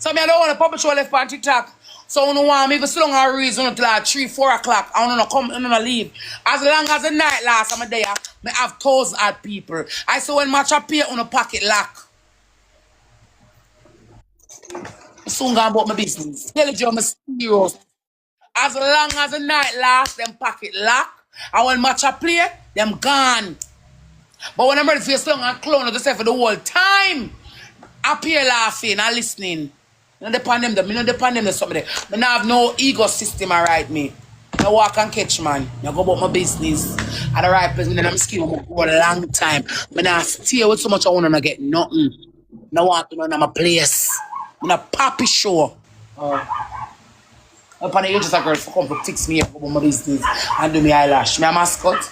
So me I don't want to publish show left on TikTok. So I don't want me to sit down and read until like 3, 4 o'clock. I don't come and I leave. As long as the night lasts, I'm there. I have thousands of people. I say when match appear on a pocket lock. I soon go about my business. Tell you I'm serious. As long as the night lasts, them pocket lock. And when match play, them gone. But when I'm ready for your song and clown of yourself for the whole time, I appear laughing and listening. I don't depend them, I don't depend them something. I don't have no ego system around me. I walk and catch, man. I go about my business. At the right place, I'm skin for a long time. But I stay with so much I want to get nothing. I want to know in my place. I'm a poppy show. Up on the age of a girl for come to text me about my business and do me eyelash. Me a mascot.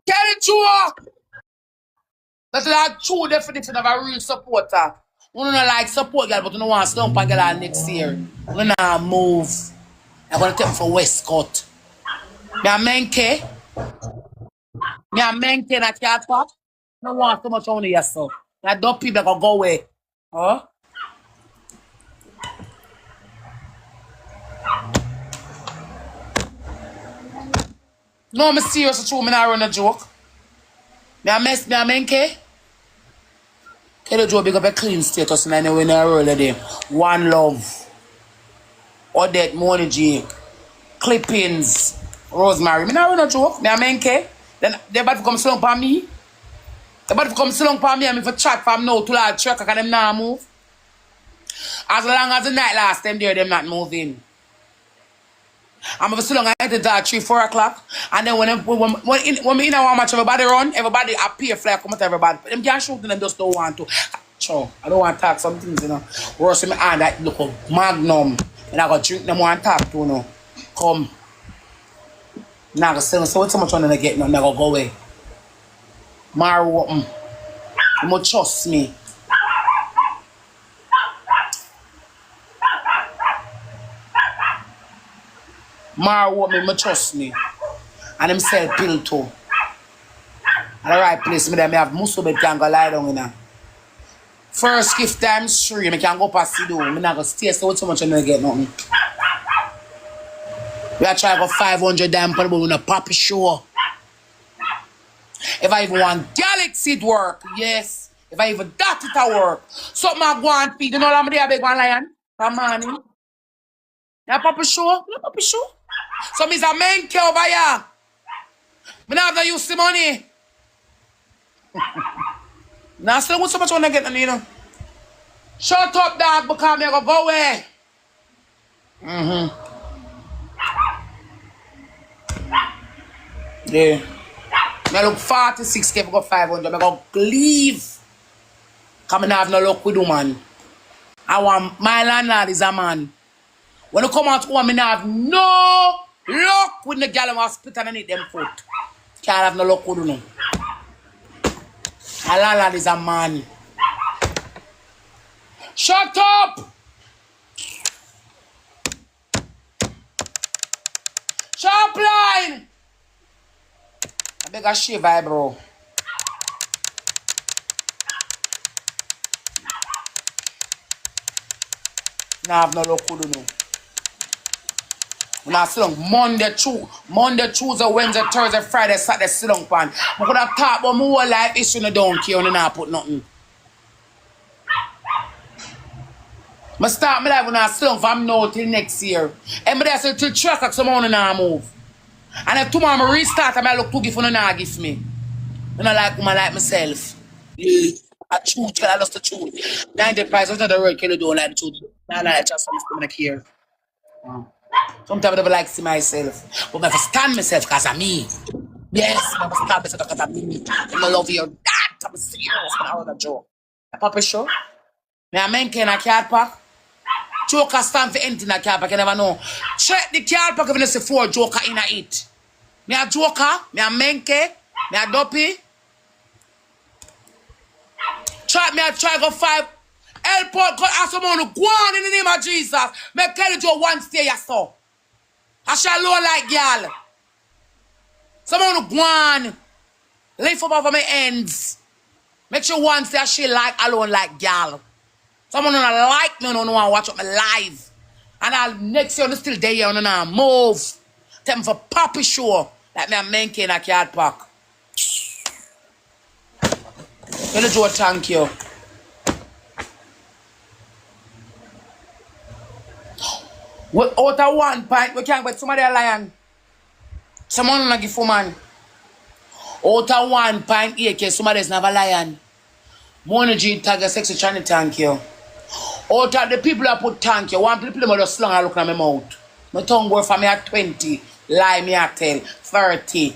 Get it true! That's the true definition of a real supporter. You don't like support girl, but you don't want to stump and girl next year. You don't move. I'm going to take them for Westcott. Me a menke. Me a menke in a cat pot. You don't want so much on yourself. Like those people that go away. Huh? No, I'm serious. It's true. I'm not running a joke. Me a mess. Me a menke. Tell the joke, big up a clean status and I know when I roll a day. One love. Odette, Money G. Clippings. Rosemary. Me not run a joke. Me a menke. Then they about to come sit down for me. They about to come sit down for me and me for chat from now to like truck and them not move. As long as the night last them there, them not moving. I'm going to sit down and enter that 3, 4 o'clock. And then when me in a one match, everybody run, everybody appear fly, come out everybody. But them can't shoot and them just don't want to. Sure, I don't want to talk some things, you know. Worse in my hand, that look a magnum. And I got drink them one talk to, you know. Come. Now I go sell them. So what's so much on to get nothing, I go away. Maru open. You must trust me. Mar what me trust me. And them sell pill too. At the right place, me have muscle bed can go lie down in there. First gift times 3, me can go past the door. Me not go stay so much and I get nothing. We are trying to go 500 damn people with a poppy show. If I even want Galaxy it work, yes. If I even that it work. Something I go and feed, you know what I'm there, big one lion? Come on. Yeah, poppy show? Yeah, poppy show. So me's a man care over here. Me not have to use the money. Now still with so much when I get you know. Shut up, dog, because me go away. Yeah. Me look 46K for 500. I go leave. Because I have no luck with you, man. I want my landlord is a man. When you come out home, I have no luck with the girl who has spit underneath them foot. Can't have no luck with you. My landlord is a man. Shut up! Sharp line! I beg a shave, bro. Now I have no luck with you. When I sit down Monday, Tuesday, Wednesday, Thursday, Friday, Saturday, sit down pan. I could have talked about my whole life issue and I don't care and I put nothing. I start my life when I sit down from now till next year. And I say till 3 o'clock someone and I move. And if tomorrow I restart, I look to give and I give me. I don't like woman like myself. Yeah. I choose, I lost the truth. 90 price, what's not the word you don't like the truth. I like just something I care. Sometimes I never like to see myself. But I have to stand myself because of me. Yes, I have to stand myself because of me. I love your dad. I'm serious. I want a joke. A puppy show. Me a man can a card pack. Joker stand for anything in a card pack. You never know. Check the card pack if you see 4 joker in it. Me a joker. Me a menke. Me a dopey. Me a try go 5. Help out, God, ask someone to go on in the name of Jesus. Me tell you one stay your so. I shall low like y'all. Someone to go on. Lift up over my ends. Make sure one say she like alone like gal. Someone don't like me, don't want to watch up my live. And I'll next year, still there, you know, move. Tell me for poppy show. Like me a menke in a card pack. Let Joe thank you. Out of 1 pint, we can't get somebody a lion. Someone not give woman. Out of 1 pint, AK, somebody's never lion. Money G tag a sexy trying to thank you. Out of the people that put thank you, one people that just slung and look at my mouth. My tongue go for me at 20, lie me at tell, 30.